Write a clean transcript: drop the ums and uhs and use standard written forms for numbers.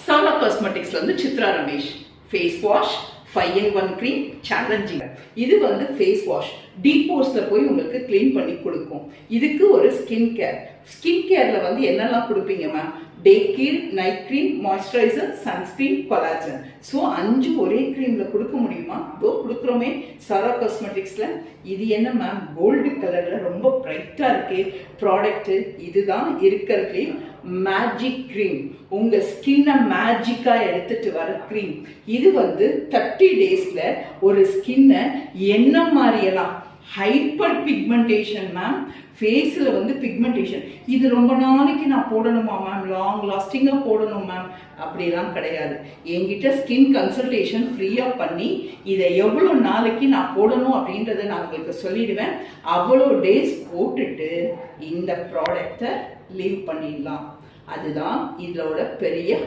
Sauna Cosmetics வந்து Chitra Ramesh face wash 5-in-1 cream challenging. இது வந்து ஃபேஸ் வாஷ் டீப் போர்ஸ்ல போய் உங்களுக்கு க்ளீன் பண்ணி கொடுக்கும். இதுக்கு ஒரு ஸ்கின் கேர்ல வந்து என்னெல்லாம் கொடுப்பீங்க ma'am? Day cream, night cream, moisturiser, sunscreen, collagen. So 5 ஒரே கிரீம்ல கொடுக்க முடியுமா? இதோ கொடுக்குறோமே சாரா காஸ்மெட்டிக்ஸ்ல. இது என்ன மேம்? கோல்டு கலர்ல ரொம்ப பிரைட்டா இருக்கு ப்ராடக்ட். இதுதான் இருக்கிறதுலே மேஜிக் கிரீம். உங்க ஸ்கின்னை மேஜிக்கா எடுத்துட்டு வர கிரீம். இது வந்து 30 டேஸ்ல ஒரு ஸ்கின்னை என்ன மாதிரியெல்லாம் ஹைப்பர் பிக்மெண்டேஷன் மேம், ஃபேஸில் வந்து பிக்மெண்டேஷன். இது ரொம்ப நாளைக்கு நான் போடணுமா மேம்? லாங் லாஸ்டிங்காக போடணும் மேம்? அப்படிலாம் கிடையாது. என்கிட்ட ஸ்கின் கன்சல்டேஷன் ஃப்ரீயாக பண்ணி இதை எவ்வளோ நாளைக்கு நான் போடணும் அப்படின்றத நான் உங்களுக்கு சொல்லிடுவேன். அவ்வளோ டேஸ் போட்டுட்டு இந்த ப்ராடக்டை லீவ் பண்ணிடலாம். அதுதான் இதோட பெரிய